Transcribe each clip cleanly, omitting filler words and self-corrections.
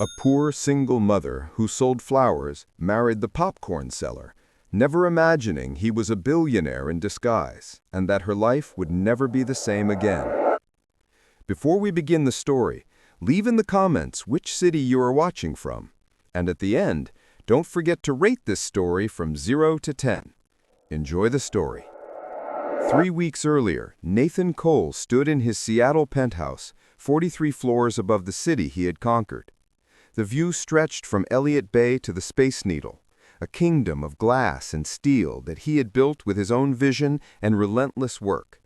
A poor single mother who sold flowers married the popcorn seller, never imagining he was a billionaire in disguise and that her life would never be the same again. Before we begin the story, leave in the comments which city you are watching from. And at the end, don't forget to rate this story from 0 to 10. Enjoy the story. 3 weeks earlier, Nathan Cole stood in his Seattle penthouse, 43 floors above the city he had conquered. The view stretched from Elliott Bay to the Space Needle, a kingdom of glass and steel that he had built with his own vision and relentless work.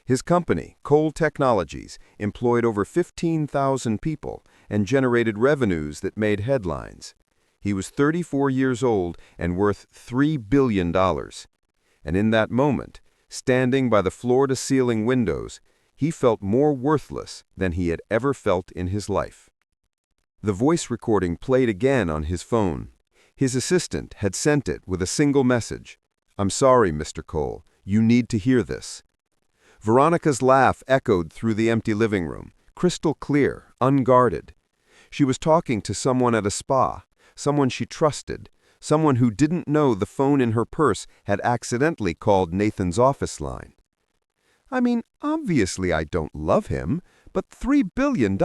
His company, Cole Technologies, employed over 15,000 people and generated revenues that made headlines. He was 34 years old and worth $3 billion. And in that moment, standing by the floor-to-ceiling windows, he felt more worthless than he had ever felt in his life. The voice recording played again on his phone. His assistant had sent it with a single message. "I'm sorry, Mr. Cole. You need to hear this." Veronica's laugh echoed through the empty living room, crystal clear, unguarded. She was talking to someone at a spa, someone she trusted, someone who didn't know the phone in her purse had accidentally called Nathan's office line. "I mean, obviously I don't love him, but $3 billion.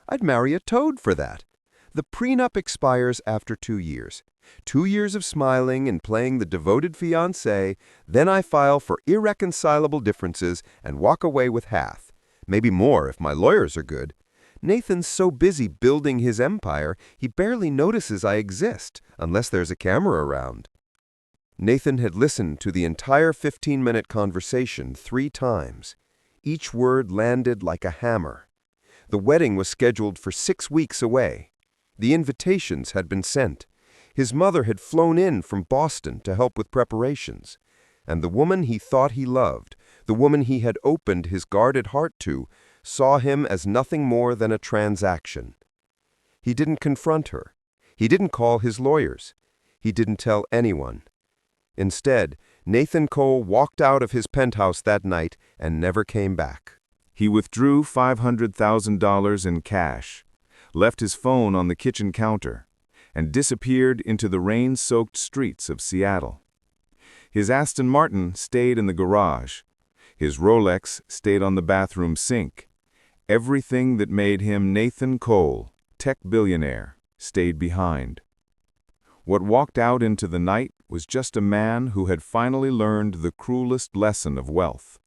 I'd marry a toad for that. The prenup expires after 2 years. 2 years of smiling and playing the devoted fiancé, then I file for irreconcilable differences and walk away with half. Maybe more if my lawyers are good. Nathan's so busy building his empire, he barely notices I exist, unless there's a camera around." Nathan had listened to the entire 15-minute conversation 3 times. Each word landed like a hammer. The wedding was scheduled for 6 weeks away. The invitations had been sent. His mother had flown in from Boston to help with preparations. And the woman he thought he loved, the woman he had opened his guarded heart to, saw him as nothing more than a transaction. He didn't confront her. He didn't call his lawyers. He didn't tell anyone. Instead, Nathan Cole walked out of his penthouse that night and never came back. He withdrew $500,000 in cash, left his phone on the kitchen counter, and disappeared into the rain-soaked streets of Seattle. His Aston Martin stayed in the garage. His Rolex stayed on the bathroom sink. Everything that made him Nathan Cole, tech billionaire, stayed behind. What walked out into the night was just a man who had finally learned the cruelest lesson of wealth.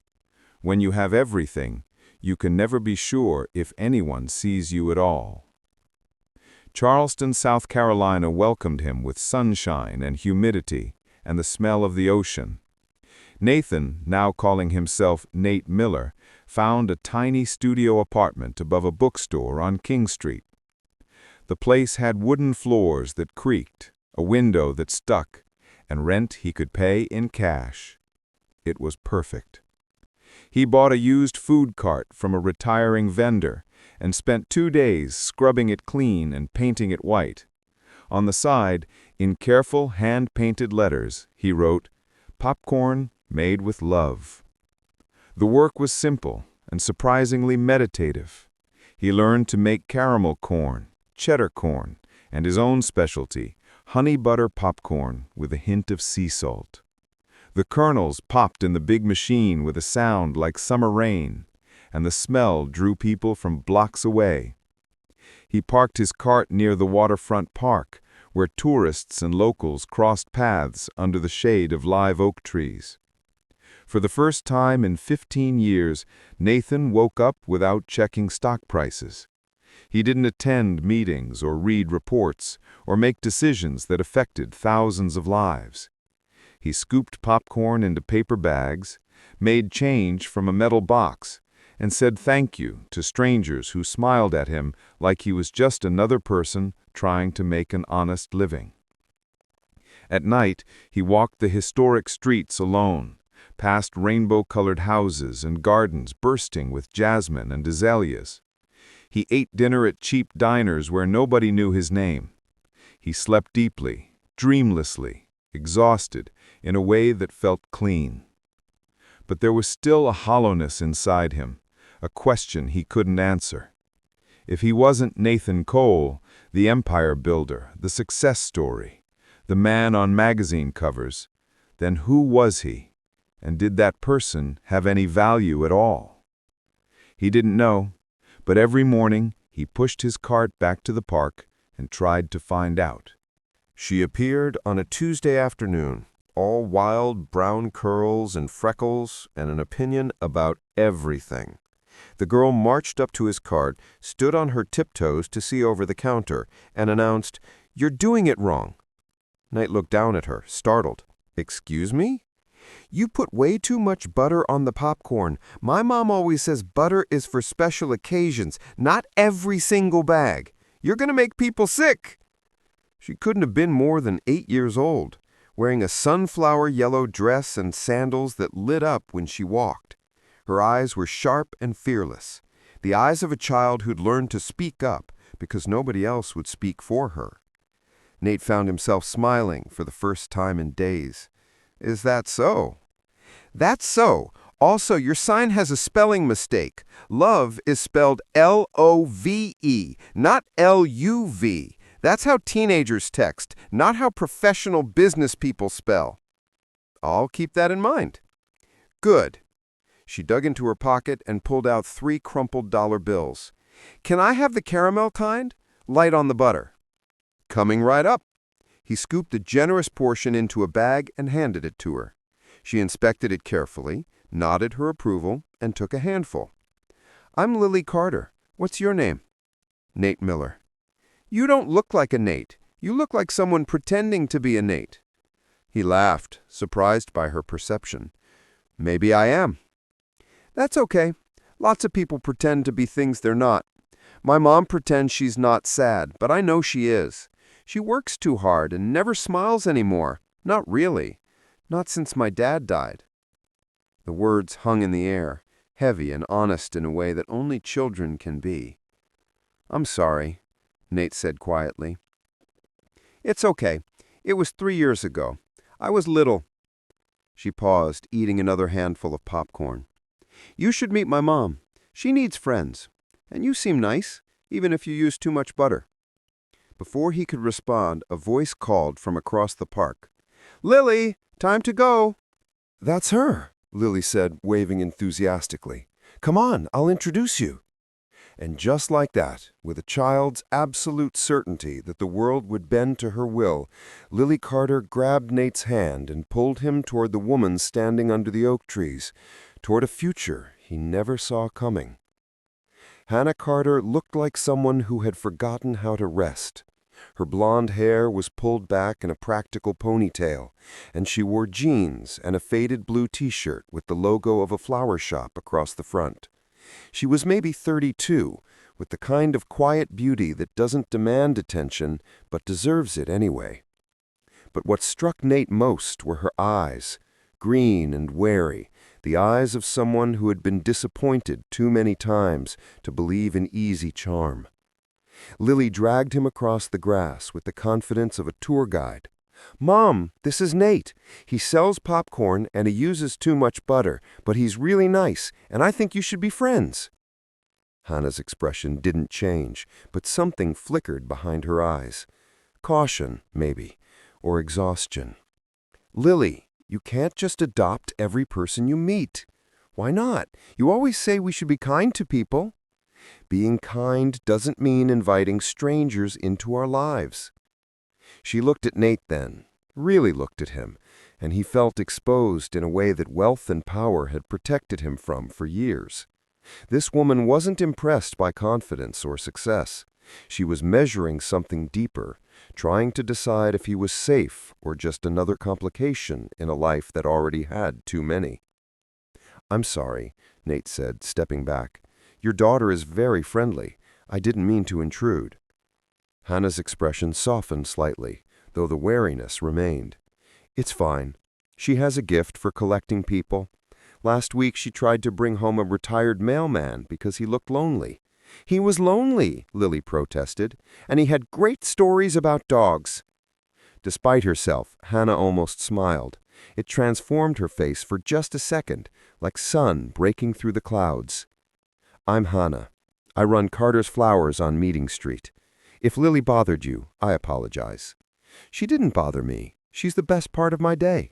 When you have everything, you can never be sure if anyone sees you at all. Charleston, South Carolina welcomed him with sunshine and humidity and the smell of the ocean. Nathan, now calling himself Nate Miller, found a tiny studio apartment above a bookstore on King Street. The place had wooden floors that creaked, a window that stuck, and rent he could pay in cash. It was perfect. He bought a used food cart from a retiring vendor and spent 2 days scrubbing it clean and painting it white. On the side, in careful hand-painted letters, he wrote, "Popcorn made with love." The work was simple and surprisingly meditative. He learned to make caramel corn, cheddar corn, and his own specialty, honey butter popcorn with a hint of sea salt. The kernels popped in the big machine with a sound like summer rain, and the smell drew people from blocks away. He parked his cart near the waterfront park, where tourists and locals crossed paths under the shade of live oak trees. For the first time in 15 years, Nathan woke up without checking stock prices. He didn't attend meetings or read reports or make decisions that affected thousands of lives. He scooped popcorn into paper bags, made change from a metal box, and said thank you to strangers who smiled at him like he was just another person trying to make an honest living. At night, he walked the historic streets alone, past rainbow-colored houses and gardens bursting with jasmine and azaleas. He ate dinner at cheap diners where nobody knew his name. He slept deeply, dreamlessly, exhausted, in a way that felt clean. But there was still a hollowness inside him, a question he couldn't answer. If he wasn't Nathan Cole, the empire builder, the success story, the man on magazine covers, then who was he? And did that person have any value at all? He didn't know, but every morning he pushed his cart back to the park and tried to find out. She appeared on a Tuesday afternoon, all wild brown curls and freckles and an opinion about everything. The girl marched up to his cart, stood on her tiptoes to see over the counter, and announced, "You're doing it wrong." Knight looked down at her, startled. "Excuse me? You put way too much butter on the popcorn. My mom always says butter is for special occasions, not every single bag. You're going to make people sick." She couldn't have been more than 8 years old, wearing a sunflower yellow dress and sandals that lit up when she walked. Her eyes were sharp and fearless, the eyes of a child who'd learned to speak up because nobody else would speak for her. Nate found himself smiling for the first time in days. "Is that so?" "That's so. Also, your sign has a spelling mistake. Love is spelled L-O-V-E, not L-U-V. That's how teenagers text, not how professional business people spell." "I'll keep that in mind." "Good." She dug into her pocket and pulled out 3 crumpled dollar bills. "Can I have the caramel kind? Light on the butter." "Coming right up." He scooped a generous portion into a bag and handed it to her. She inspected it carefully, nodded her approval, and took a handful. "I'm Lily Carter. What's your name?" "Nate Miller." "You don't look like a Nate. You look like someone pretending to be a Nate." He laughed, surprised by her perception. "Maybe I am." "That's okay. Lots of people pretend to be things they're not. My mom pretends she's not sad, but I know she is. She works too hard and never smiles anymore. Not really. Not since my dad died." The words hung in the air, heavy and honest in a way that only children can be. "I'm sorry," Nate said quietly. "It's okay. It was 3 years ago. I was little." She paused, eating another handful of popcorn. "You should meet my mom. She needs friends. And you seem nice, even if you use too much butter." Before he could respond, a voice called from across the park. "Lily, time to go." "That's her," Lily said, waving enthusiastically. "Come on, I'll introduce you." And just like that, with a child's absolute certainty that the world would bend to her will, Lily Carter grabbed Nate's hand and pulled him toward the woman standing under the oak trees, toward a future he never saw coming. Hannah Carter looked like someone who had forgotten how to rest. Her blonde hair was pulled back in a practical ponytail, and she wore jeans and a faded blue t-shirt with the logo of a flower shop across the front. She was maybe 32, with the kind of quiet beauty that doesn't demand attention but deserves it anyway. But what struck Nate most were her eyes, green and wary, the eyes of someone who had been disappointed too many times to believe in easy charm. Lily dragged him across the grass with the confidence of a tour guide. "Mom, this is Nate. He sells popcorn and he uses too much butter, but he's really nice, and I think you should be friends." Hannah's expression didn't change, but something flickered behind her eyes. Caution, maybe, or exhaustion. "Lily, you can't just adopt every person you meet." "Why not? You always say we should be kind to people." "Being kind doesn't mean inviting strangers into our lives." She looked at Nate then, really looked at him, and he felt exposed in a way that wealth and power had protected him from for years. This woman wasn't impressed by confidence or success. She was measuring something deeper, trying to decide if he was safe or just another complication in a life that already had too many. "I'm sorry," Nate said, stepping back. "Your daughter is very friendly. I didn't mean to intrude." Hannah's expression softened slightly, though the wariness remained. "It's fine. She has a gift for collecting people. Last week she tried to bring home a retired mailman because he looked lonely." "He was lonely," Lily protested, "and he had great stories about dogs." Despite herself, Hannah almost smiled. It transformed her face for just a second, like sun breaking through the clouds. "I'm Hannah. I run Carter's Flowers on Meeting Street. If Lily bothered you, I apologize." "She didn't bother me. She's the best part of my day."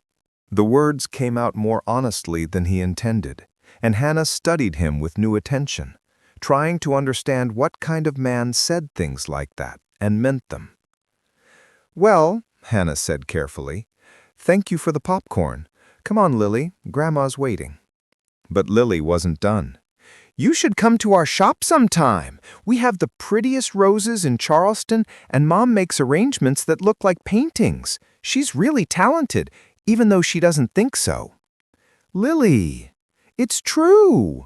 The words came out more honestly than he intended, and Hannah studied him with new attention, trying to understand what kind of man said things like that and meant them. "Well," Hannah said carefully, "thank you for the popcorn. Come on, Lily, Grandma's waiting." But Lily wasn't done. "You should come to our shop sometime. We have the prettiest roses in Charleston, and Mom makes arrangements that look like paintings. She's really talented, even though she doesn't think so." "Lily, it's true."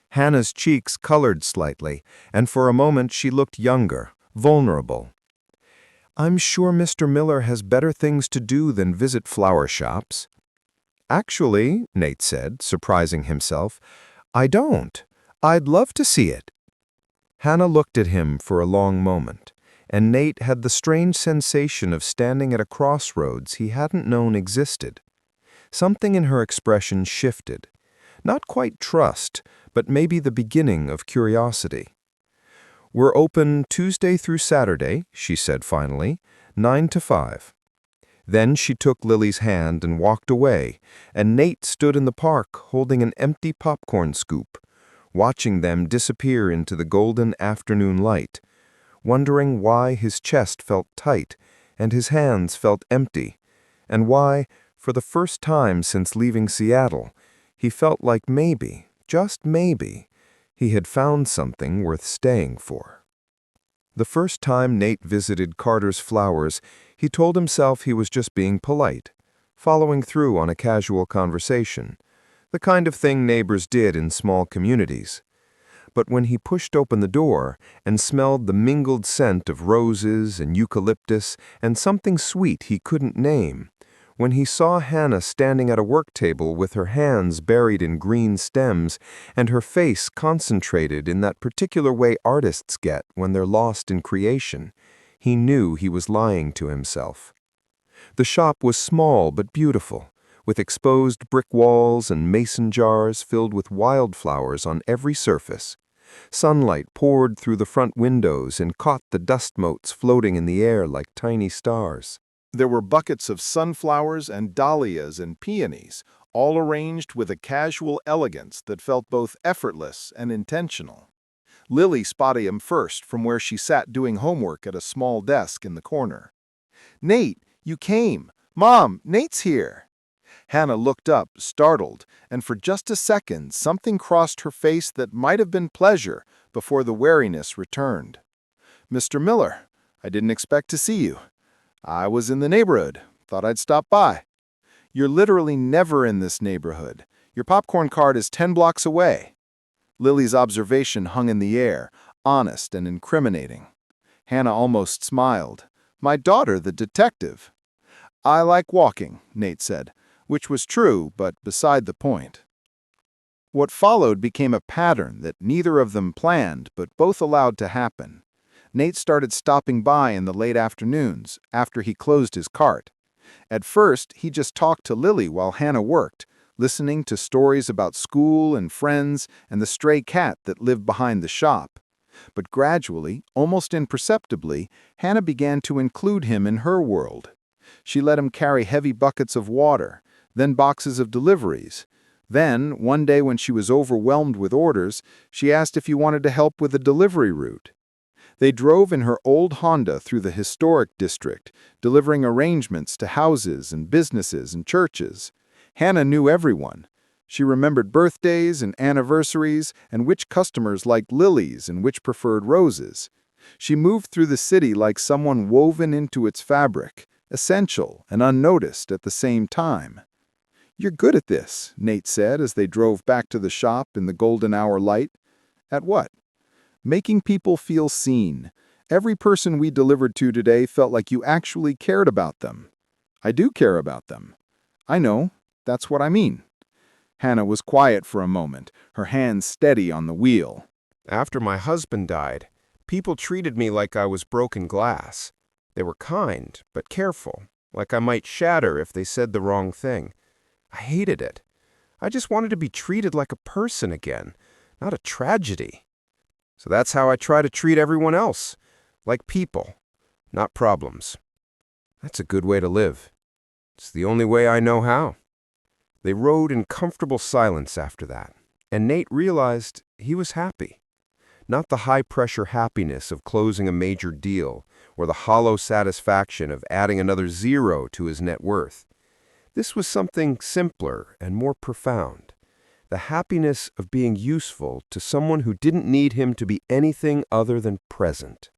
Hannah's cheeks colored slightly, and for a moment she looked younger, vulnerable. "I'm sure Mr. Miller has better things to do than visit flower shops." "Actually," Nate said, surprising himself, "I don't. I'd love to see it." Hannah looked at him for a long moment, and Nate had the strange sensation of standing at a crossroads he hadn't known existed. Something in her expression shifted. Not quite trust, but maybe the beginning of curiosity. "We're open Tuesday through Saturday," she said finally, 9 to 5. Then she took Lily's hand and walked away, and Nate stood in the park holding an empty popcorn scoop, watching them disappear into the golden afternoon light, wondering why his chest felt tight and his hands felt empty, and why, for the first time since leaving Seattle, he felt like maybe, just maybe, he had found something worth staying for. The first time Nate visited Carter's Flowers, he told himself he was just being polite, following through on a casual conversation, the kind of thing neighbors did in small communities. But when he pushed open the door and smelled the mingled scent of roses and eucalyptus and something sweet he couldn't name, when he saw Hannah standing at a work table with her hands buried in green stems and her face concentrated in that particular way artists get when they're lost in creation, he knew he was lying to himself. The shop was small but beautiful, with exposed brick walls and mason jars filled with wildflowers on every surface. Sunlight poured through the front windows and caught the dust motes floating in the air like tiny stars. There were buckets of sunflowers and dahlias and peonies, all arranged with a casual elegance that felt both effortless and intentional. Lily spotted him first from where she sat doing homework at a small desk in the corner. "Nate, you came! Mom, Nate's here!" Hannah looked up, startled, and for just a second something crossed her face that might have been pleasure before the wariness returned. "Mr. Miller, I didn't expect to see you. I was in the neighborhood. Thought I'd stop by." "You're literally never in this neighborhood. Your popcorn cart is 10 blocks away." Lily's observation hung in the air, honest and incriminating. Hannah almost smiled. "My daughter, the detective." "I like walking," Nate said, which was true, but beside the point. What followed became a pattern that neither of them planned, but both allowed to happen. Nate started stopping by in the late afternoons, after he closed his cart. At first, he just talked to Lily while Hannah worked, listening to stories about school and friends and the stray cat that lived behind the shop. But gradually, almost imperceptibly, Hannah began to include him in her world. She let him carry heavy buckets of water, then boxes of deliveries. Then, one day when she was overwhelmed with orders, she asked if he wanted to help with the delivery route. They drove in her old Honda through the historic district, delivering arrangements to houses and businesses and churches. Hannah knew everyone. She remembered birthdays and anniversaries and which customers liked lilies and which preferred roses. She moved through the city like someone woven into its fabric, essential and unnoticed at the same time. "You're good at this," Nate said as they drove back to the shop in the golden hour light. "At what?" "Making people feel seen. Every person we delivered to today felt like you actually cared about them." "I do care about them." "I know. That's what I mean." Hannah was quiet for a moment, her hands steady on the wheel. After my husband died, people treated me like I was broken glass. They were kind, but careful, like I might shatter if they said the wrong thing. I hated it. I just wanted to be treated like a person again, not a tragedy. So that's how I try to treat everyone else, like people, not problems. That's a good way to live. It's the only way I know how. They rode in comfortable silence after that, and Nate realized he was happy. Not the high-pressure happiness of closing a major deal or the hollow satisfaction of adding another zero to his net worth. This was something simpler and more profound. The happiness of being useful to someone who didn't need him to be anything other than present.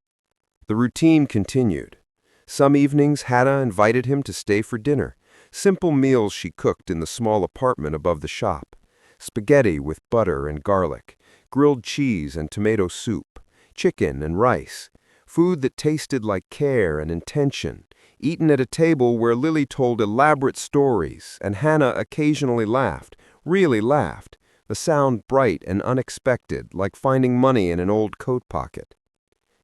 The routine continued. Some evenings, Hannah invited him to stay for dinner. Simple meals she cooked in the small apartment above the shop. Spaghetti with butter and garlic, grilled cheese and tomato soup, chicken and rice, food that tasted like care and intention, eaten at a table where Lily told elaborate stories and Hannah occasionally laughed, really laughed, the sound bright and unexpected, like finding money in an old coat pocket.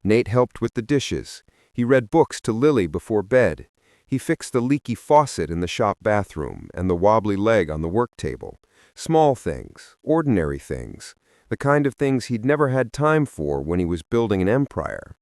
Nate helped with the dishes. He read books to Lily before bed. He fixed the leaky faucet in the shop bathroom and the wobbly leg on the work table. Small things, ordinary things, the kind of things he'd never had time for when he was building an empire.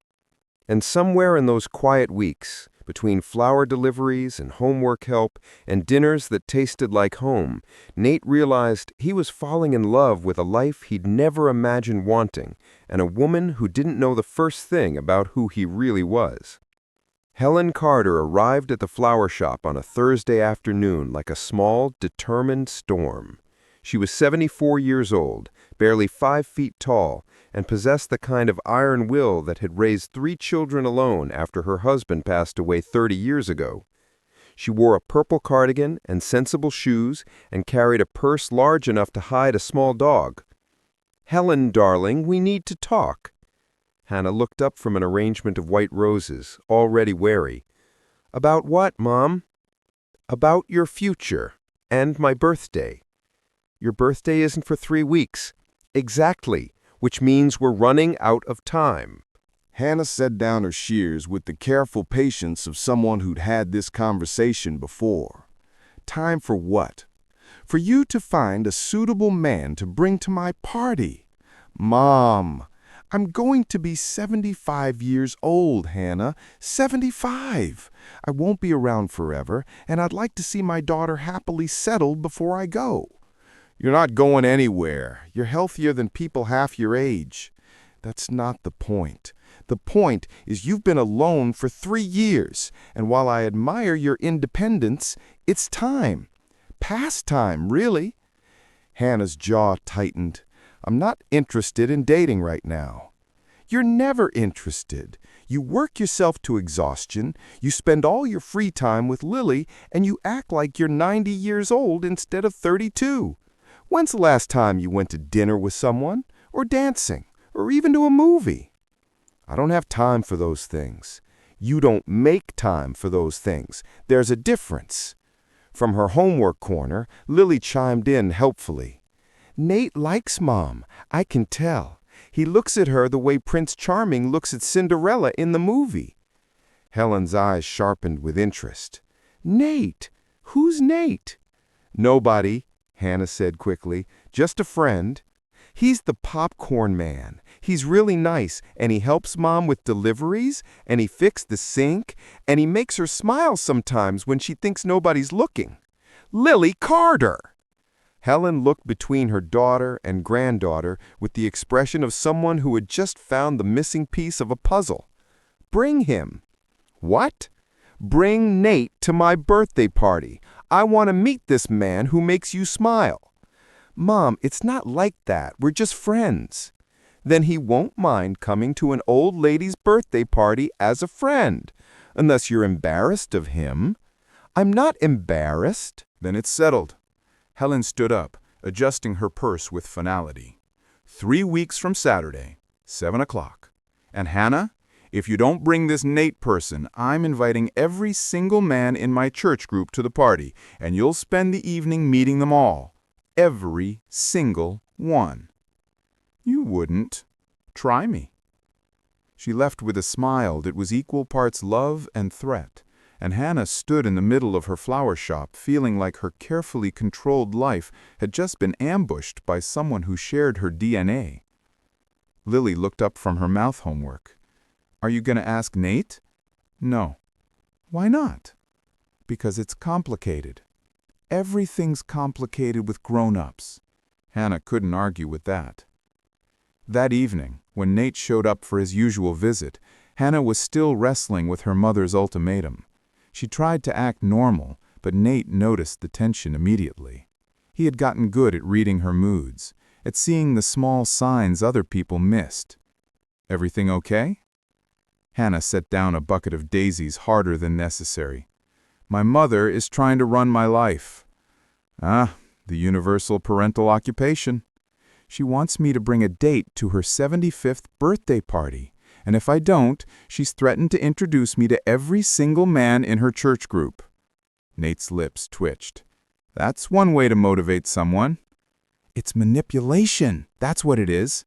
And somewhere in those quiet weeks, between flower deliveries and homework help and dinners that tasted like home, Nate realized he was falling in love with a life he'd never imagined wanting and a woman who didn't know the first thing about who he really was. Helen Carter arrived at the flower shop on a Thursday afternoon like a small, determined storm. She was 74 years old, barely 5 feet tall, and possessed the kind of iron will that had raised 3 children alone after her husband passed away 30 years ago. She wore a purple cardigan and sensible shoes and carried a purse large enough to hide a small dog. "Helen, darling, we need to talk." Hannah looked up from an arrangement of white roses, already wary. "About what, Mom?" "About your future, and my birthday." "Your birthday isn't for 3 weeks." "Exactly, which means we're running out of time." Hannah set down her shears with the careful patience of someone who'd had this conversation before. Time for what? For you to find a suitable man to bring to my party. Mom, I'm going to be 75 years old, Hannah. 75. I won't be around forever, and I'd like to see my daughter happily settled before I go. You're not going anywhere. You're healthier than people half your age. That's not the point. The point is you've been alone for 3 years, and while I admire your independence, it's time. Past time, really. Hannah's jaw tightened. I'm not interested in dating right now. You're never interested. You work yourself to exhaustion, you spend all your free time with Lily, and you act like you're 90 years old instead of 32. When's the last time you went to dinner with someone, or dancing, or even to a movie? I don't have time for those things. You don't make time for those things. There's a difference. From her homework corner, Lily chimed in helpfully. Nate likes Mom, I can tell. He looks at her the way Prince Charming looks at Cinderella in the movie. Helen's eyes sharpened with interest. Nate? Who's Nate? Nobody, Hannah said quickly. Just a friend. He's the popcorn man. He's really nice, and he helps Mom with deliveries, and he fixed the sink, and he makes her smile sometimes when she thinks nobody's looking. Lily Carter! Helen looked between her daughter and granddaughter with the expression of someone who had just found the missing piece of a puzzle. Bring him. What? Bring Nate to my birthday party. I want to meet this man who makes you smile. Mom, it's not like that. We're just friends. Then he won't mind coming to an old lady's birthday party as a friend, unless you're embarrassed of him. I'm not embarrassed. Then it's settled. Helen stood up, adjusting her purse with finality. 3 weeks from Saturday, 7 o'clock. And Hannah, if you don't bring this Nate person, I'm inviting every single man in my church group to the party, and you'll spend the evening meeting them all. Every single one. You wouldn't. Try me. She left with a smile that was equal parts love and threat, and Hannah stood in the middle of her flower shop feeling like her carefully controlled life had just been ambushed by someone who shared her DNA. Lily looked up from her math homework. Are you going to ask Nate? No. Why not? Because it's complicated. Everything's complicated with grown-ups. Hannah couldn't argue with that. That evening, when Nate showed up for his usual visit, Hannah was still wrestling with her mother's ultimatum. She tried to act normal, but Nate noticed the tension immediately. He had gotten good at reading her moods, at seeing the small signs other people missed. Everything okay? Hannah set down a bucket of daisies harder than necessary. My mother is trying to run my life. Ah, the universal parental occupation. She wants me to bring a date to her 75th birthday party, and if I don't, she's threatened to introduce me to every single man in her church group. Nate's lips twitched. That's one way to motivate someone. It's manipulation, that's what it is.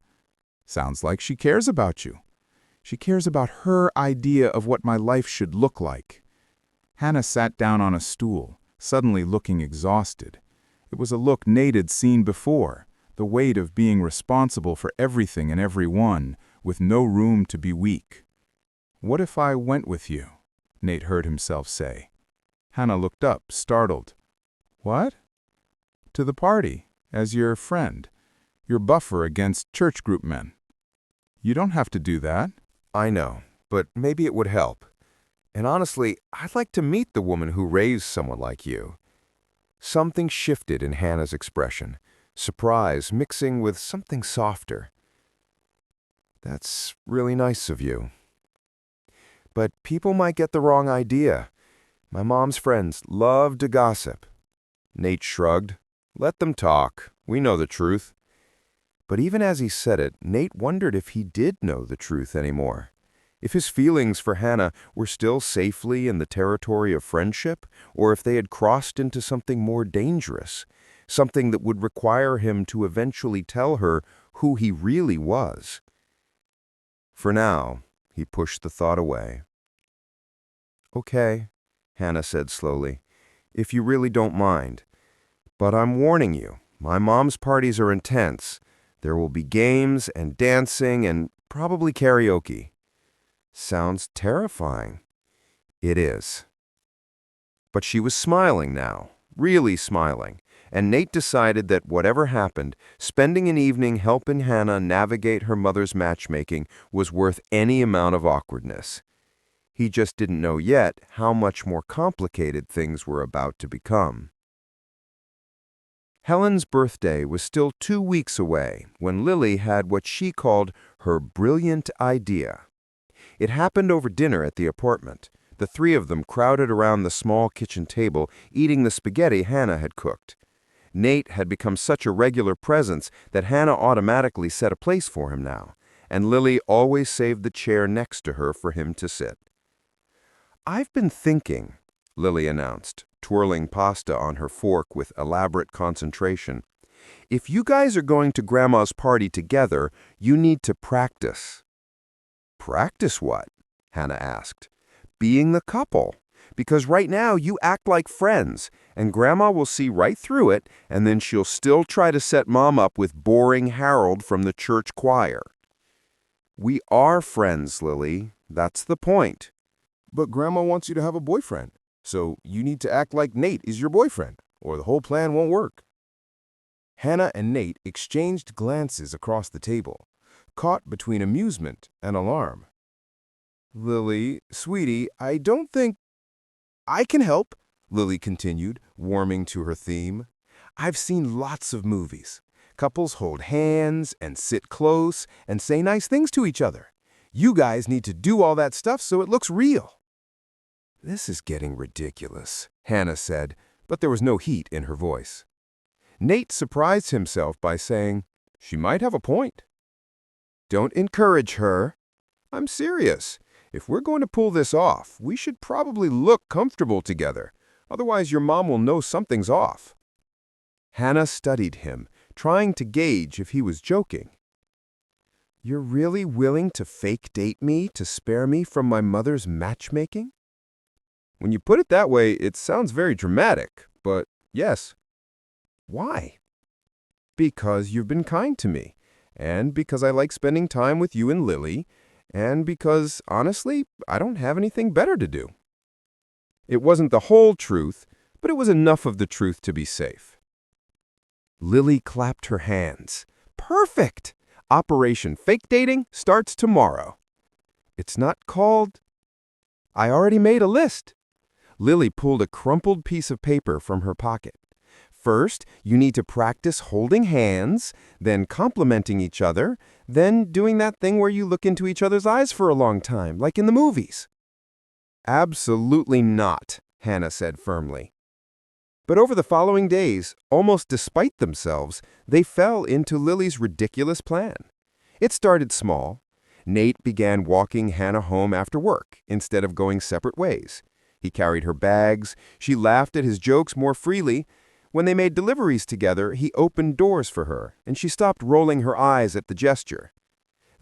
Sounds like she cares about you. She cares about her idea of what my life should look like. Hannah sat down on a stool, suddenly looking exhausted. It was a look Nate had seen before, the weight of being responsible for everything and everyone, with no room to be weak. What if I went with you? Nate heard himself say. Hannah looked up, startled. What? To the party, as your friend, your buffer against church group men. You don't have to do that. I know, but maybe it would help. And honestly, I'd like to meet the woman who raised someone like you. Something shifted in Hannah's expression, surprise mixing with something softer. That's really nice of you. But people might get the wrong idea. My mom's friends love to gossip. Nate shrugged. Let them talk. We know the truth. But even as he said it, Nate wondered if he did know the truth anymore. If his feelings for Hannah were still safely in the territory of friendship, or if they had crossed into something more dangerous, something that would require him to eventually tell her who he really was. For now, he pushed the thought away. Okay, Hannah said slowly, if you really don't mind. But I'm warning you, my mom's parties are intense. There will be games and dancing and probably karaoke. Sounds terrifying. It is. But she was smiling now, really smiling, and Nate decided that whatever happened, spending an evening helping Hannah navigate her mother's matchmaking was worth any amount of awkwardness. He just didn't know yet how much more complicated things were about to become. Helen's birthday was still 2 weeks away when Lily had what she called her brilliant idea. It happened over dinner at the apartment. The three of them crowded around the small kitchen table, eating the spaghetti Hannah had cooked. Nate had become such a regular presence that Hannah automatically set a place for him now, and Lily always saved the chair next to her for him to sit. I've been thinking, Lily announced, twirling pasta on her fork with elaborate concentration. If you guys are going to Grandma's party together, you need to practice. Practice what? Hannah asked. Being the couple. Because right now you act like friends, and Grandma will see right through it, and then she'll still try to set Mom up with boring Harold from the church choir. We are friends, Lily. That's the point. But Grandma wants you to have a boyfriend, so you need to act like Nate is your boyfriend, or the whole plan won't work. Hannah and Nate exchanged glances across the table, caught between amusement and alarm. Lily, sweetie, I don't think... I can help, Lily continued, warming to her theme. I've seen lots of movies. Couples hold hands and sit close and say nice things to each other. You guys need to do all that stuff so it looks real. This is getting ridiculous, Hannah said, but there was no heat in her voice. Nate surprised himself by saying, she might have a point. Don't encourage her. I'm serious. If we're going to pull this off, we should probably look comfortable together. Otherwise, your mom will know something's off. Hannah studied him, trying to gauge if he was joking. You're really willing to fake date me to spare me from my mother's matchmaking? When you put it that way, it sounds very dramatic, but yes. Why? Because you've been kind to me, and because I like spending time with you and Lily, and because, honestly, I don't have anything better to do. It wasn't the whole truth, but it was enough of the truth to be safe. Lily clapped her hands. Perfect! Operation Fake Dating starts tomorrow. It's not called... I already made a list. Lily pulled a crumpled piece of paper from her pocket. First, you need to practice holding hands, then complimenting each other, then doing that thing where you look into each other's eyes for a long time, like in the movies. Absolutely not, Hannah said firmly. But over the following days, almost despite themselves, they fell into Lily's ridiculous plan. It started small. Nate began walking Hannah home after work instead of going separate ways. He carried her bags. She laughed at his jokes more freely. When they made deliveries together, he opened doors for her, and she stopped rolling her eyes at the gesture.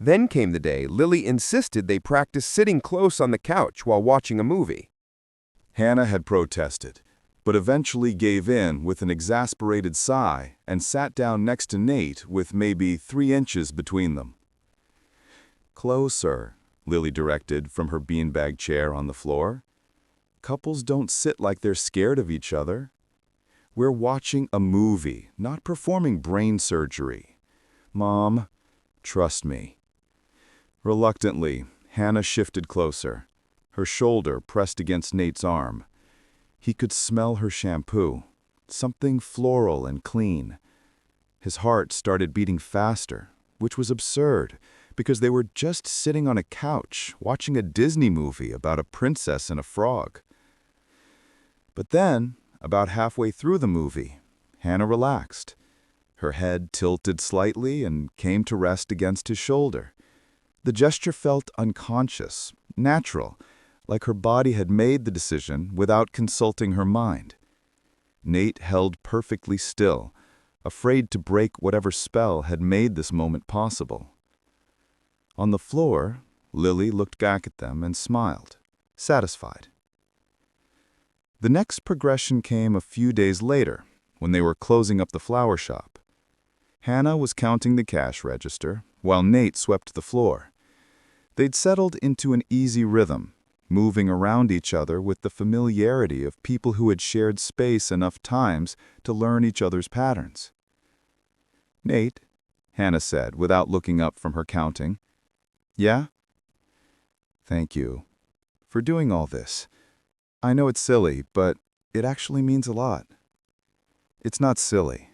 Then came the day Lily insisted they practice sitting close on the couch while watching a movie. Hannah had protested, but eventually gave in with an exasperated sigh and sat down next to Nate with maybe 3 inches between them. "Closer," Lily directed from her beanbag chair on the floor. "Couples don't sit like they're scared of each other. We're watching a movie, not performing brain surgery. Mom, trust me." Reluctantly, Hannah shifted closer, her shoulder pressed against Nate's arm. He could smell her shampoo, something floral and clean. His heart started beating faster, which was absurd, because they were just sitting on a couch watching a Disney movie about a princess and a frog. But then, about halfway through the movie, Hannah relaxed. Her head tilted slightly and came to rest against his shoulder. The gesture felt unconscious, natural, like her body had made the decision without consulting her mind. Nate held perfectly still, afraid to break whatever spell had made this moment possible. On the floor, Lily looked back at them and smiled, satisfied. The next progression came a few days later, when they were closing up the flower shop. Hannah was counting the cash register, while Nate swept the floor. They'd settled into an easy rhythm, moving around each other with the familiarity of people who had shared space enough times to learn each other's patterns. "Nate," Hannah said without looking up from her counting. "Yeah?" "Thank you for doing all this. I know it's silly, but it actually means a lot." "It's not silly."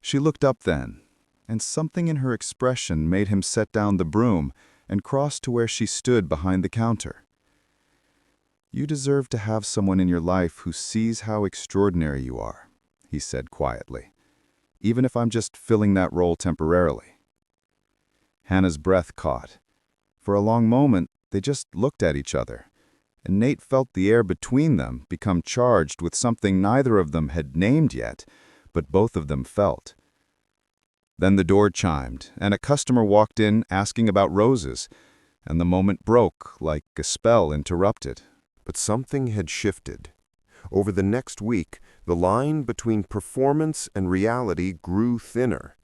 She looked up then, and something in her expression made him set down the broom and cross to where she stood behind the counter. "You deserve to have someone in your life who sees how extraordinary you are," he said quietly, "even if I'm just filling that role temporarily." Hannah's breath caught. For a long moment, they just looked at each other, and Nate felt the air between them become charged with something neither of them had named yet, but both of them felt. Then the door chimed, and a customer walked in asking about roses, and the moment broke like a spell interrupted. But something had shifted. Over the next week, the line between performance and reality grew thinner.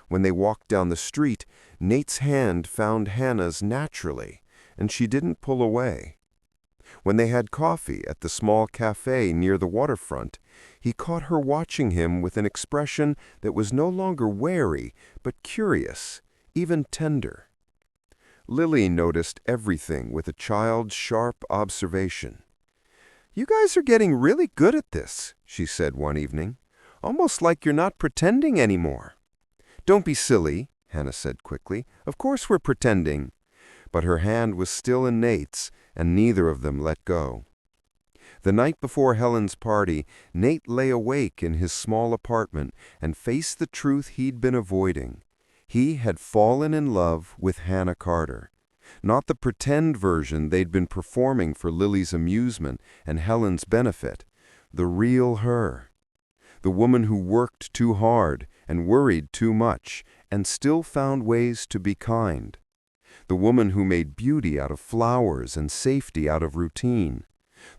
When they walked down the street, Nate's hand found Hannah's naturally, and she didn't pull away. When they had coffee at the small cafe near the waterfront, he caught her watching him with an expression that was no longer wary, but curious, even tender. Lily noticed everything with a child's sharp observation. "You guys are getting really good at this," she said one evening. "Almost like you're not pretending anymore." "Don't be silly," Hannah said quickly. "Of course we're pretending." But her hand was still in Nate's, and neither of them let go. The night before Helen's party, Nate lay awake in his small apartment and faced the truth he'd been avoiding. He had fallen in love with Hannah Carter. Not the pretend version they'd been performing for Lily's amusement and Helen's benefit. The real her. The woman who worked too hard and worried too much and still found ways to be kind. The woman who made beauty out of flowers and safety out of routine.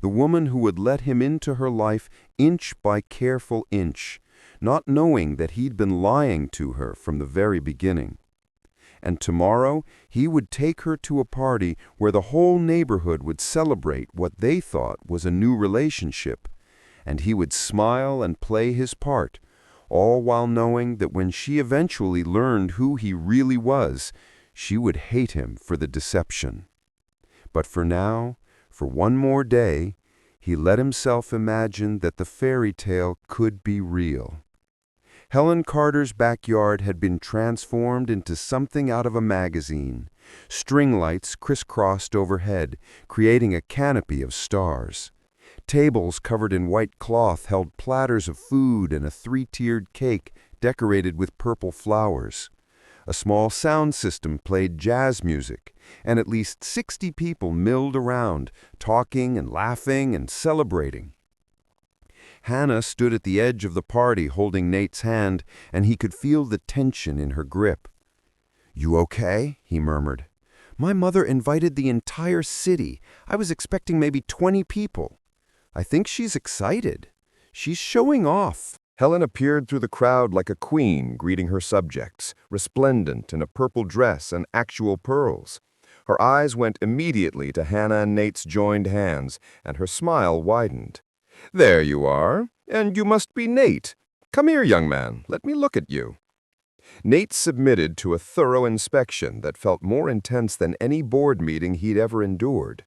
The woman who would let him into her life inch by careful inch, not knowing that he'd been lying to her from the very beginning. And tomorrow he would take her to a party where the whole neighborhood would celebrate what they thought was a new relationship, and he would smile and play his part, all while knowing that when she eventually learned who he really was, she would hate him for the deception. But for now, for one more day, he let himself imagine that the fairy tale could be real. Helen Carter's backyard had been transformed into something out of a magazine. String lights crisscrossed overhead, creating a canopy of stars. Tables covered in white cloth held platters of food and a 3-tiered cake decorated with purple flowers. A small sound system played jazz music, and at least 60 people milled around, talking and laughing and celebrating. Hannah stood at the edge of the party holding Nate's hand, and he could feel the tension in her grip. "You okay?" he murmured. "My mother invited the entire city. I was expecting maybe 20 people. I think she's excited. She's showing off." Helen appeared through the crowd like a queen greeting her subjects, resplendent in a purple dress and actual pearls. Her eyes went immediately to Hannah and Nate's joined hands, and her smile widened. "There you are, and you must be Nate. Come here, young man, let me look at you." Nate submitted to a thorough inspection that felt more intense than any board meeting he'd ever endured.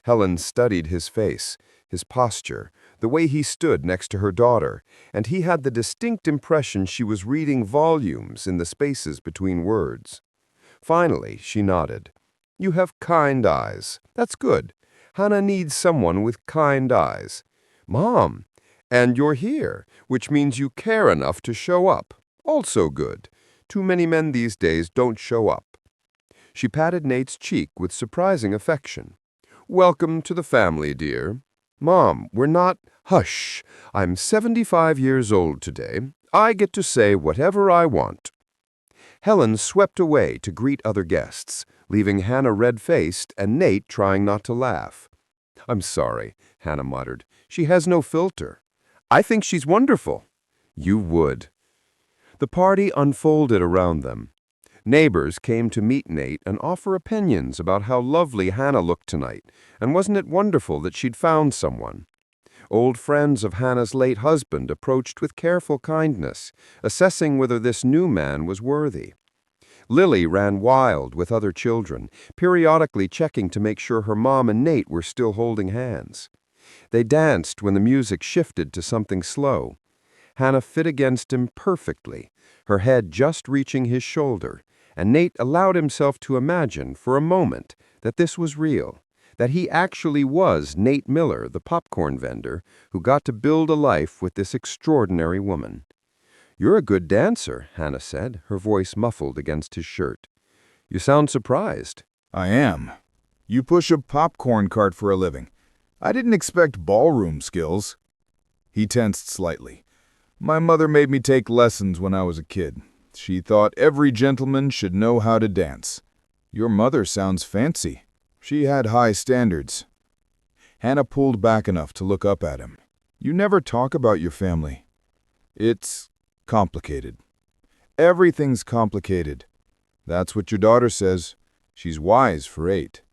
Helen studied his face, his posture, the way he stood next to her daughter, and he had the distinct impression she was reading volumes in the spaces between words. Finally, she nodded. "You have kind eyes. That's good. Hannah needs someone with kind eyes. Mom, and you're here, which means you care enough to show up. Also good. Too many men these days don't show up." She patted Nate's cheek with surprising affection. "Welcome to the family, dear. Mom, we're not—" "Hush. I'm 75 years old today. I get to say whatever I want." Helen swept away to greet other guests, leaving Hannah red-faced and Nate trying not to laugh. "I'm sorry," Hannah muttered. "She has no filter. I think she's wonderful." "You would." The party unfolded around them. Neighbors came to meet Nate and offer opinions about how lovely Hannah looked tonight, and wasn't it wonderful that she'd found someone. Old friends of Hannah's late husband approached with careful kindness, assessing whether this new man was worthy. Lily ran wild with other children, periodically checking to make sure her mom and Nate were still holding hands. They danced when the music shifted to something slow. Hannah fit against him perfectly, her head just reaching his shoulder, and Nate allowed himself to imagine for a moment that this was real, that he actually was Nate Miller, the popcorn vendor, who got to build a life with this extraordinary woman. "You're a good dancer," Hannah said, her voice muffled against his shirt. "You sound surprised." "I am. You push a popcorn cart for a living. I didn't expect ballroom skills." He tensed slightly. "My mother made me take lessons when I was a kid. She thought every gentleman should know how to dance." "Your mother sounds fancy." "She had high standards." Hannah pulled back enough to look up at him. "You never talk about your family." "It's complicated." "Everything's complicated." "That's what your daughter says. She's wise for 8.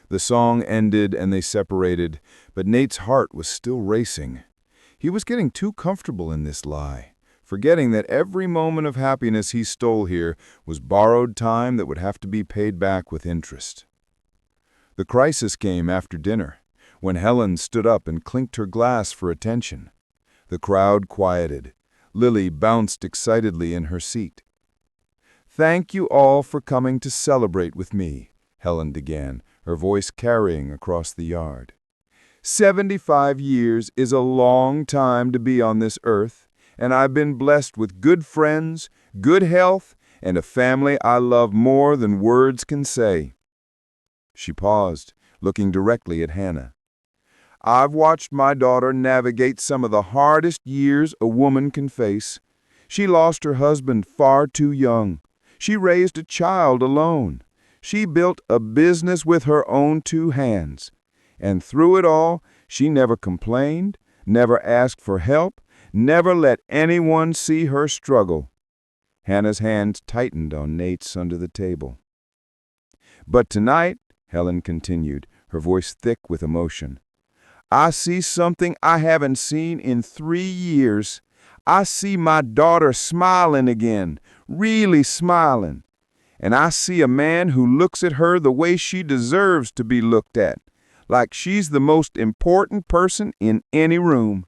The song ended and they separated, but Nate's heart was still racing. He was getting too comfortable in this lie, forgetting that every moment of happiness he stole here was borrowed time that would have to be paid back with interest. The crisis came after dinner, when Helen stood up and clinked her glass for attention. The crowd quieted. Lily bounced excitedly in her seat. "Thank you all for coming to celebrate with me," Helen began, her voice carrying across the yard. 75 years is a long time to be on this earth, and I've been blessed with good friends, good health, and a family I love more than words can say." She paused, looking directly at Hannah. "I've watched my daughter navigate some of the hardest years a woman can face. She lost her husband far too young. She raised a child alone. She built a business with her own 2 hands. And through it all, she never complained, never asked for help, Never let anyone see her struggle. Hannah's hand tightened on Nate's under the table. But tonight, Helen continued, her voice thick with emotion, I see something I haven't seen in 3 years. I see my daughter smiling again, really smiling. And I see a man who looks at her the way she deserves to be looked at, like she's the most important person in any room.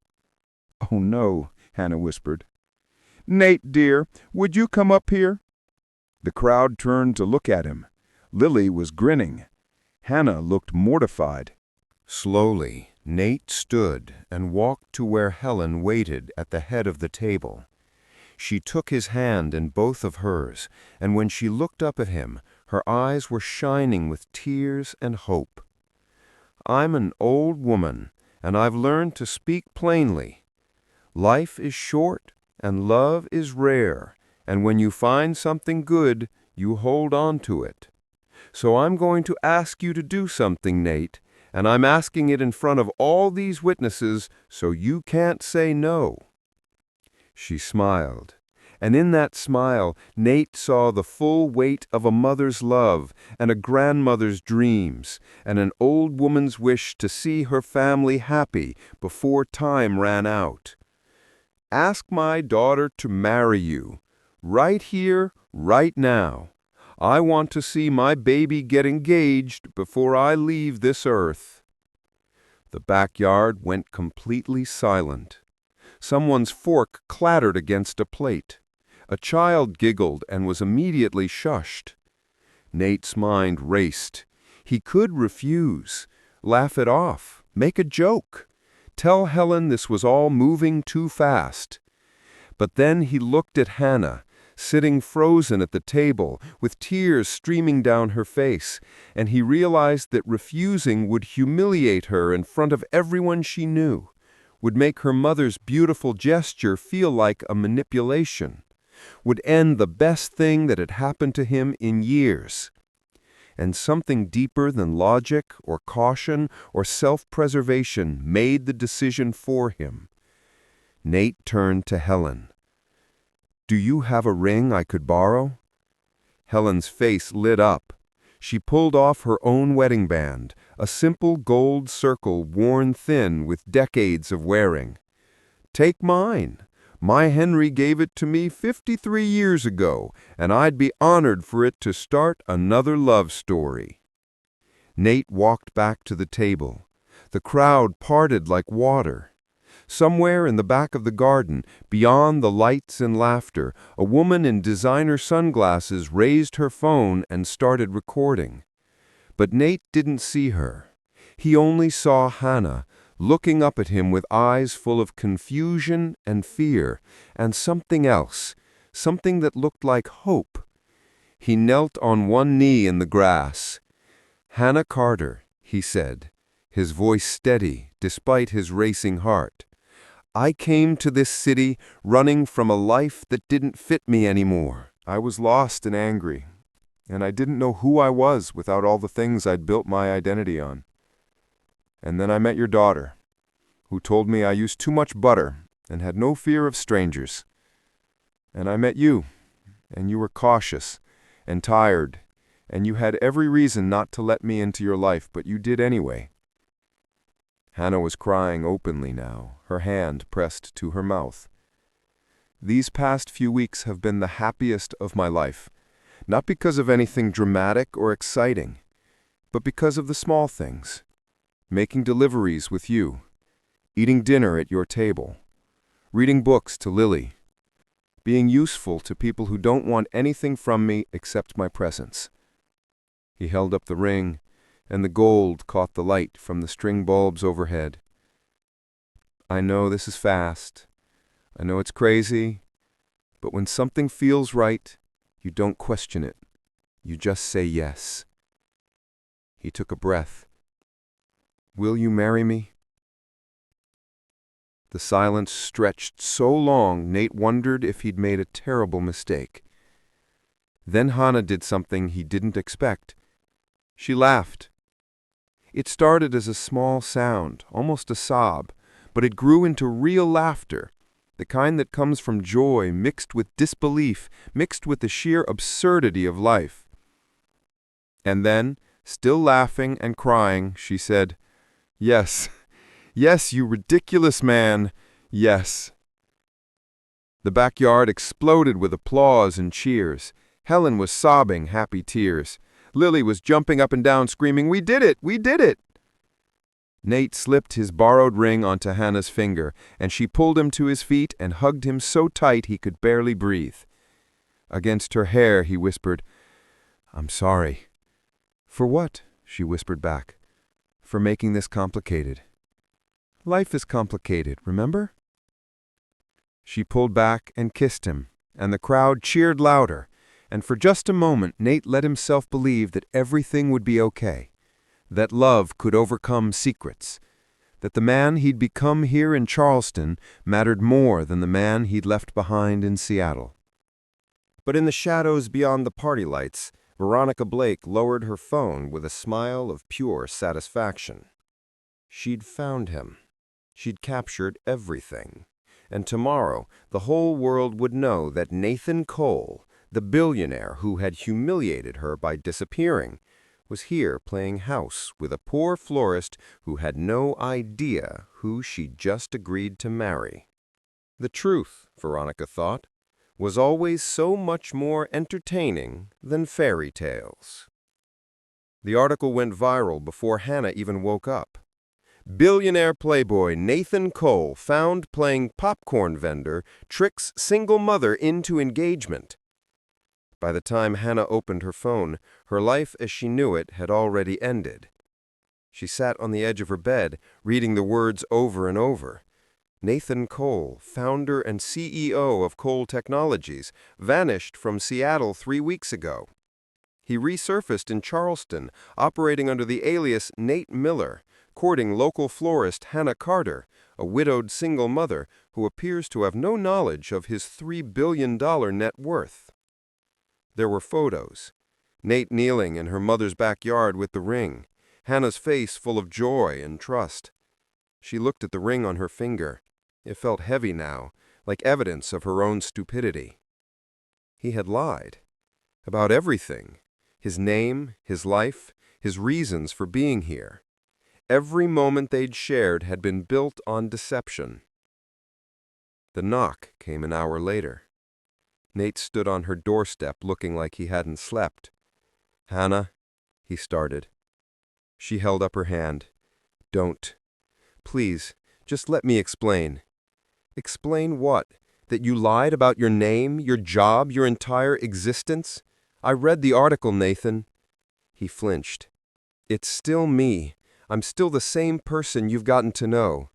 Oh no, Hannah whispered. Nate, dear, would you come up here? The crowd turned to look at him. Lily was grinning. Hannah looked mortified. Slowly, Nate stood and walked to where Helen waited at the head of the table. She took his hand in both of hers, and when she looked up at him, her eyes were shining with tears and hope. I'm an old woman, and I've learned to speak plainly. Life is short, and love is rare, and when you find something good, you hold on to it. So I'm going to ask you to do something, Nate, and I'm asking it in front of all these witnesses so you can't say no. She smiled, and in that smile, Nate saw the full weight of a mother's love and a grandmother's dreams and an old woman's wish to see her family happy before time ran out. Ask my daughter to marry you, right here, right now. I want to see my baby get engaged before I leave this earth. The backyard went completely silent. Someone's fork clattered against a plate. A child giggled and was immediately shushed. Nate's mind raced. He could refuse, laugh it off, make a joke, tell Helen this was all moving too fast. But then he looked at Hannah, sitting frozen at the table, with tears streaming down her face, and he realized that refusing would humiliate her in front of everyone she knew, would make her mother's beautiful gesture feel like a manipulation, would end the best thing that had happened to him in years. And something deeper than logic or caution or self-preservation made the decision for him. Nate turned to Helen. Do you have a ring I could borrow? Helen's face lit up. She pulled off her own wedding band, a simple gold circle worn thin with decades of wearing. Take mine. My Henry gave it to me 53 years ago, and I'd be honored for it to start another love story. Nate walked back to the table. The crowd parted like water. Somewhere in the back of the garden, beyond the lights and laughter, a woman in designer sunglasses raised her phone and started recording. But Nate didn't see her. He only saw Hannah, looking up at him with eyes full of confusion and fear, and something else, something that looked like hope. He knelt on one knee in the grass. Hannah Carter, he said, his voice steady despite his racing heart. I came to this city running from a life that didn't fit me anymore. I was lost and angry, and I didn't know who I was without all the things I'd built my identity on. And then I met your daughter, who told me I used too much butter and had no fear of strangers. And I met you, and you were cautious and tired, and you had every reason not to let me into your life, but you did anyway. Hannah was crying openly now, her hand pressed to her mouth. These past few weeks have been the happiest of my life, not because of anything dramatic or exciting, but because of the small things. Making deliveries with you, eating dinner at your table, reading books to Lily, being useful to people who don't want anything from me except my presence. He held up the ring, and the gold caught the light from the string bulbs overhead. I know this is fast. I know it's crazy, but when something feels right, you don't question it. You just say yes. He took a breath. Will you marry me? The silence stretched so long, Nate wondered if he'd made a terrible mistake. Then Hannah did something he didn't expect. She laughed. It started as a small sound, almost a sob, but it grew into real laughter, the kind that comes from joy mixed with disbelief, mixed with the sheer absurdity of life. And then, still laughing and crying, she said, "Yes, yes, you ridiculous man, yes." The backyard exploded with applause and cheers. Helen was sobbing happy tears. Lily was jumping up and down, screaming, "We did it! We did it!" Nate slipped his borrowed ring onto Hannah's finger, and she pulled him to his feet and hugged him so tight he could barely breathe. Against her hair, he whispered, "I'm sorry." "For what?" she whispered back. "For making this complicated. Life is complicated, remember?" She pulled back and kissed him, and the crowd cheered louder, and for just a moment Nate let himself believe that everything would be okay, that love could overcome secrets, that the man he'd become here in Charleston mattered more than the man he'd left behind in Seattle. But in the shadows beyond the party lights, Veronica Blake lowered her phone with a smile of pure satisfaction. She'd found him. She'd captured everything. And tomorrow, the whole world would know that Nathan Cole, the billionaire who had humiliated her by disappearing, was here playing house with a poor florist who had no idea who she'd just agreed to marry. The truth, Veronica thought, was always so much more entertaining than fairy tales. The article went viral before Hannah even woke up. Billionaire playboy Nathan Cole found playing popcorn vendor tricks single mother into engagement. By the time Hannah opened her phone, her life as she knew it had already ended. She sat on the edge of her bed, reading the words over and over. Nathan Cole, founder and CEO of Cole Technologies, vanished from Seattle 3 weeks ago. He resurfaced in Charleston, operating under the alias Nate Miller, courting local florist Hannah Carter, a widowed single mother who appears to have no knowledge of his $3 billion net worth. There were photos. Nate kneeling in her mother's backyard with the ring, Hannah's face full of joy and trust. She looked at the ring on her finger. It felt heavy now, like evidence of her own stupidity. He had lied. About everything. His name, his life, his reasons for being here. Every moment they'd shared had been built on deception. The knock came an hour later. Nate stood on her doorstep looking like he hadn't slept. "Hannah," he started. She held up her hand. "Don't. Please, just let me explain." "Explain what? That you lied about your name, your job, your entire existence? I read the article, Nathan." He flinched. "It's still me. I'm still the same person you've gotten to know."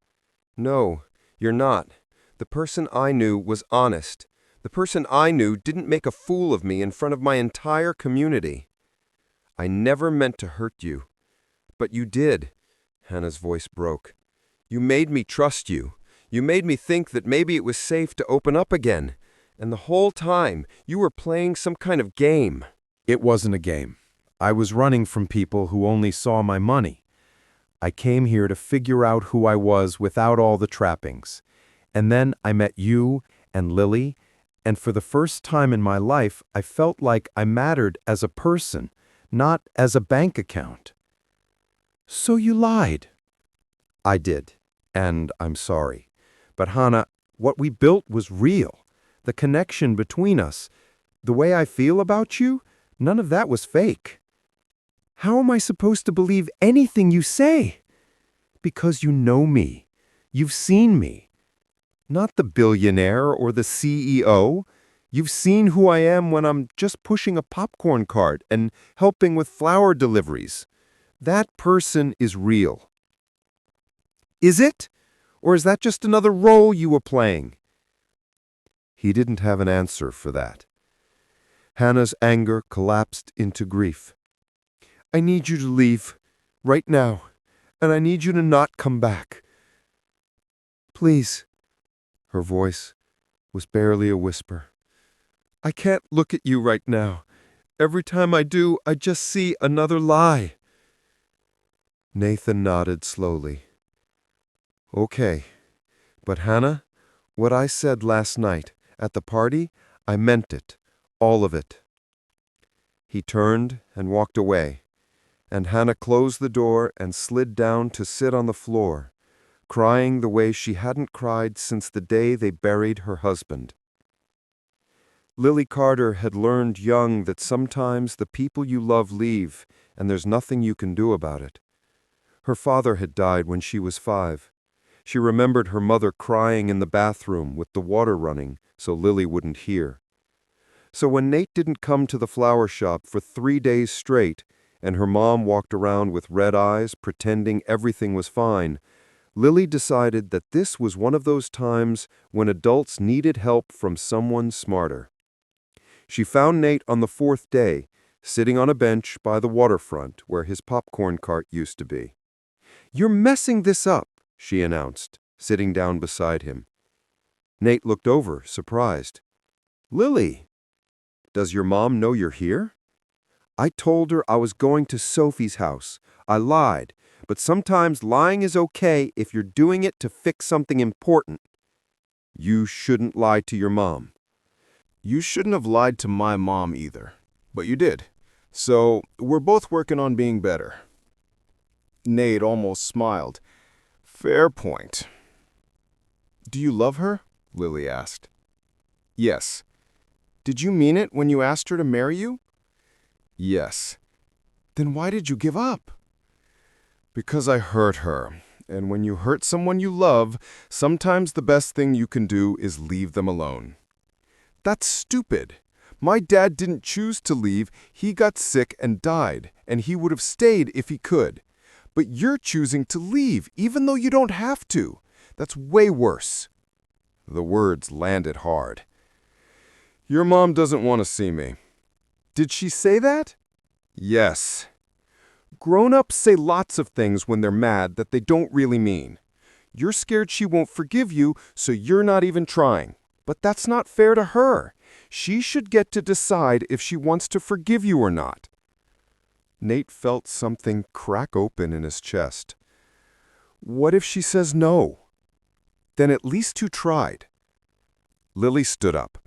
"No, you're not. The person I knew was honest. The person I knew didn't make a fool of me in front of my entire community. I never meant to hurt you. But you did." Hannah's voice broke. "You made me trust you. You made me think that maybe it was safe to open up again. And the whole time, you were playing some kind of game." It wasn't a game. I was running from people who only saw my money. I came here to figure out who I was without all the trappings. And then I met you and Lily, and for the first time in my life, I felt like I mattered as a person, not as a bank account. "So you lied." "I did, and I'm sorry. But Hannah, what we built was real. The connection between us, the way I feel about you, none of that was fake." "How am I supposed to believe anything you say?" "Because you know me. You've seen me. Not the billionaire or the CEO. You've seen who I am when I'm just pushing a popcorn cart and helping with flower deliveries. That person is real." "Is it? Or is that just another role you were playing?" He didn't have an answer for that. Hannah's anger collapsed into grief. "I need you to leave, right now, and I need you to not come back. Please." Her voice was barely a whisper. "I can't look at you right now. Every time I do, I just see another lie." Nathan nodded slowly. "Okay, but Hannah, What I said last night at the party, I meant it, all of it." He turned and walked away, and Hannah closed the door and slid down to sit on the floor, crying the way she hadn't cried since the day they buried her husband. Lily Carter had learned young that sometimes the people you love leave, and there's nothing you can do about it. Her father had died when she was 5. She remembered her mother crying in the bathroom with the water running so Lily wouldn't hear. So when Nate didn't come to the flower shop for 3 days straight, and her mom walked around with red eyes pretending everything was fine, Lily decided that this was one of those times when adults needed help from someone smarter. She found Nate on the 4th day, sitting on a bench by the waterfront where his popcorn cart used to be. "You're messing this up," she announced, sitting down beside him. Nate looked over, surprised. "Lily, does your mom know you're here?" "I told her I was going to Sophie's house. I lied, but sometimes lying is okay if you're doing it to fix something important." "You shouldn't lie to your mom." You shouldn't have lied to my mom either, but you did. So we're both working on being better." Nate almost smiled. "Fair point." "Do you love her?" Lily asked. "Yes." "Did you mean it when you asked her to marry you?" "Yes." "Then why did you give up?" "Because I hurt her. And when you hurt someone you love, sometimes the best thing you can do is leave them alone." "That's stupid. My dad didn't choose to leave. He got sick and died, and he would have stayed if he could. But you're choosing to leave, even though you don't have to. That's way worse." The words landed hard. "Your mom doesn't want to see me." "Did she say that?" "Yes." Grown-ups say lots of things when they're mad that they don't really mean. You're scared she won't forgive you, so you're not even trying. But that's not fair to her. She should get to decide if she wants to forgive you or not. Nate felt something crack open in his chest. What if she says no? Then at least you tried. Lily stood up.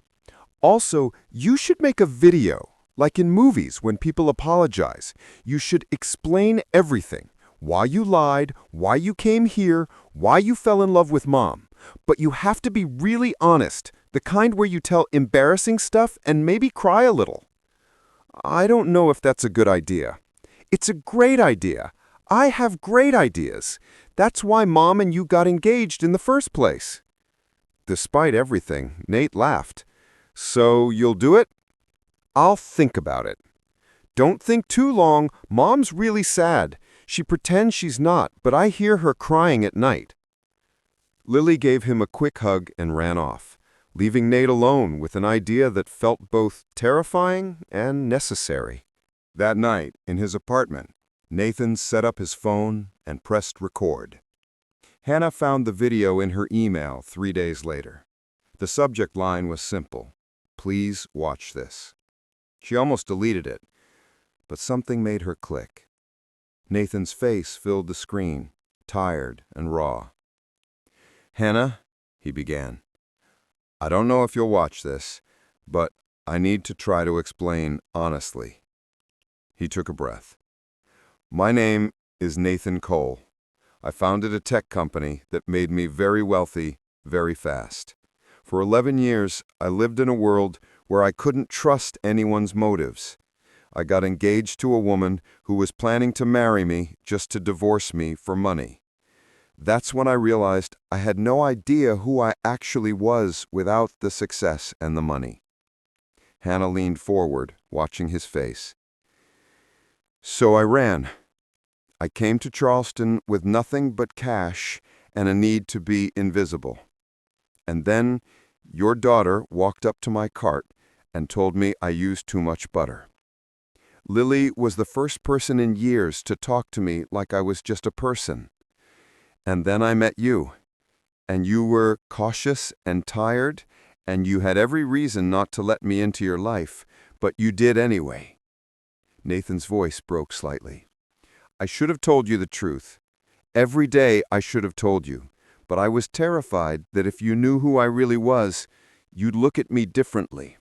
Also, you should make a video, like in movies when people apologize. You should explain everything. Why you lied, why you came here, why you fell in love with Mom. But you have to be really honest, the kind where you tell embarrassing stuff and maybe cry a little. I don't know if that's a good idea. It's a great idea. I have great ideas. That's why Mom and you got engaged in the first place. Despite everything, Nate laughed. So you'll do it? I'll think about it. Don't think too long. Mom's really sad. She pretends she's not, but I hear her crying at night. Lily gave him a quick hug and ran off, leaving Nate alone with an idea that felt both terrifying and necessary. That night, in his apartment, Nathan set up his phone and pressed record. Hannah found the video in her email 3 days later. The subject line was simple: "Please watch this." She almost deleted it, but something made her click. Nathan's face filled the screen, tired and raw. "Hannah," he began, "I don't know if you'll watch this, but I need to try to explain honestly." He took a breath. "My name is Nathan Cole. I founded a tech company that made me very wealthy, very fast. For 11 years, I lived in a world where I couldn't trust anyone's motives. I got engaged to a woman who was planning to marry me just to divorce me for money. That's when I realized I had no idea who I actually was without the success and the money." Hannah leaned forward, watching his face. "So I ran. I came to Charleston with nothing but cash and a need to be invisible. And then your daughter walked up to my cart and told me I used too much butter. Lily was the first person in years to talk to me like I was just a person. And then I met you, and you were cautious and tired, and you had every reason not to let me into your life, but you did anyway." Nathan's voice broke slightly. "I should have told you the truth. Every day I should have told you, but I was terrified that if you knew who I really was, you'd look at me differently.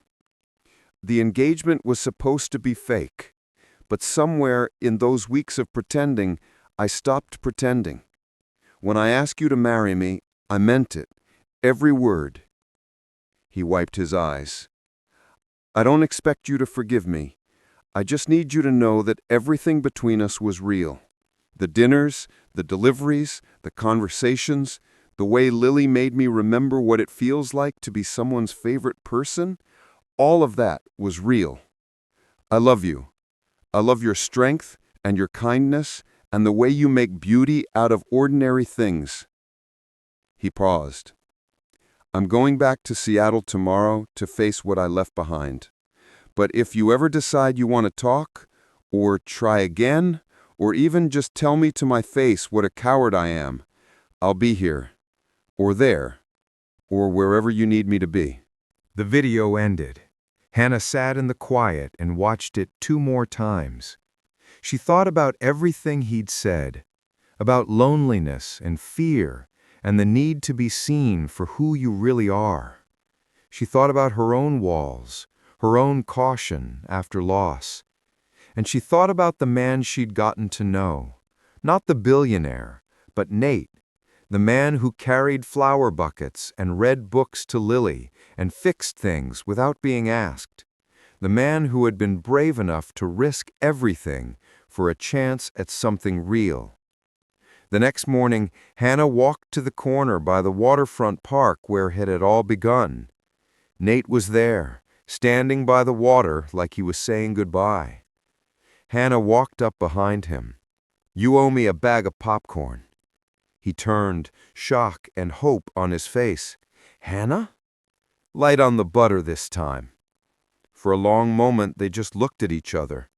The engagement was supposed to be fake, but somewhere in those weeks of pretending, I stopped pretending. When I asked you to marry me, I meant it, every word." He wiped his eyes. "I don't expect you to forgive me. I just need you to know that everything between us was real. The dinners, the deliveries, the conversations, the way Lily made me remember what it feels like to be someone's favorite person, all of that was real. I love you. I love your strength and your kindness and the way you make beauty out of ordinary things." He paused. "I'm going back to Seattle tomorrow to face what I left behind. But if you ever decide you want to talk, or try again, or even just tell me to my face what a coward I am, I'll be here, or there, or wherever you need me to be." The video ended. Hannah sat in the quiet and watched it 2 more times. She thought about everything he'd said, about loneliness and fear and the need to be seen for who you really are. She thought about her own walls, her own caution after loss. And she thought about the man she'd gotten to know, not the billionaire, but Nate, the man who carried flower buckets and read books to Lily and fixed things without being asked, the man who had been brave enough to risk everything for a chance at something real. The next morning, Hannah walked to the corner by the waterfront park where it had all begun. Nate was there, standing by the water like he was saying goodbye. Hannah walked up behind him. "You owe me a bag of popcorn." He turned, shock and hope on his face. "Hannah?" "Light on the butter this time." For a long moment, they just looked at each other.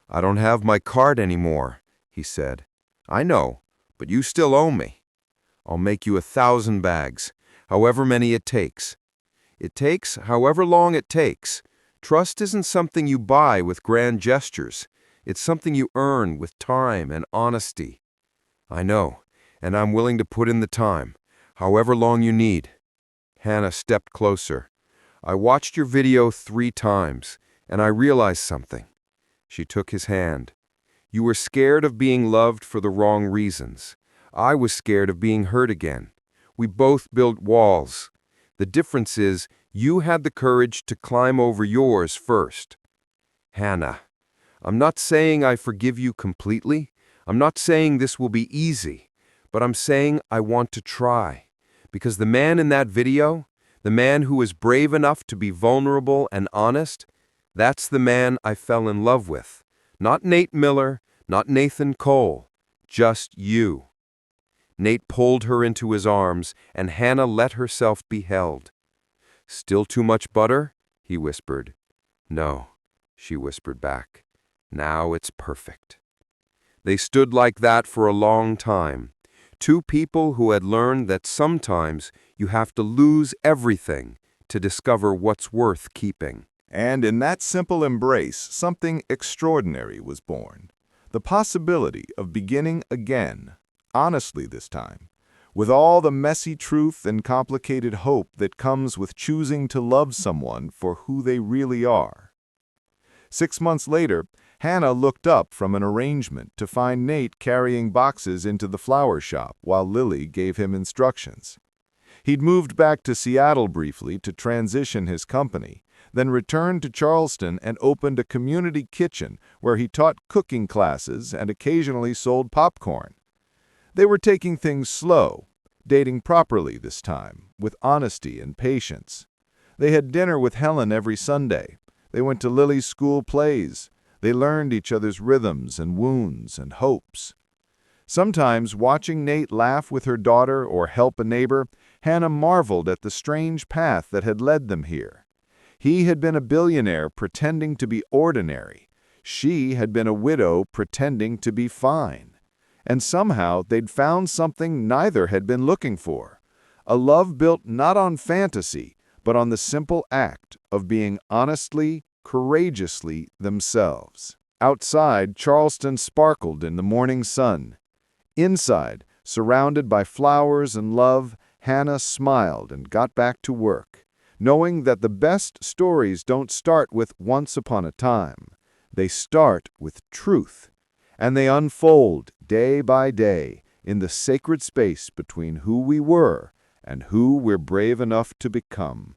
"I don't have my card anymore," he said. "I know, but you still owe me. I'll make you 1,000 bags, however many it takes. It takes however long it takes. Trust isn't something you buy with grand gestures. It's something you earn with time and honesty." "I know, and I'm willing to put in the time, however long you need." Hannah stepped closer. "I watched your video 3 times, and I realized something." She took his hand. "You were scared of being loved for the wrong reasons. I was scared of being hurt again. We both built walls. The difference is, you had the courage to climb over yours first." "Hannah, I'm not saying I forgive you completely. I'm not saying this will be easy. But I'm saying I want to try. Because the man in that video, the man who was brave enough to be vulnerable and honest, that's the man I fell in love with. Not Nate Miller, not Nathan Cole, just you." Nate pulled her into his arms, and Hannah let herself be held. "Still too much butter?" he whispered. "No," she whispered back. "Now it's perfect." They stood like that for a long time. 2 people who had learned that sometimes you have to lose everything to discover what's worth keeping. And in that simple embrace, something extraordinary was born. The possibility of beginning again, honestly this time, with all the messy truth and complicated hope that comes with choosing to love someone for who they really are. 6 months later, Hannah looked up from an arrangement to find Nate carrying boxes into the flower shop while Lily gave him instructions. He'd moved back to Seattle briefly to transition his company, then returned to Charleston and opened a community kitchen where he taught cooking classes and occasionally sold popcorn. They were taking things slow, dating properly this time, with honesty and patience. They had dinner with Helen every Sunday. They went to Lily's school plays. They learned each other's rhythms and wounds and hopes. Sometimes, watching Nate laugh with her daughter or help a neighbor, Hannah marveled at the strange path that had led them here. He had been a billionaire pretending to be ordinary. She had been a widow pretending to be fine. And somehow they'd found something neither had been looking for. A love built not on fantasy, but on the simple act of being honestly, courageously themselves. Outside, Charleston sparkled in the morning sun. Inside, Surrounded by flowers and love, Hannah smiled and got back to work, knowing that the best stories don't start with once upon a time. They start with truth, and they unfold day by day in the sacred space between who we were and who we're brave enough to become.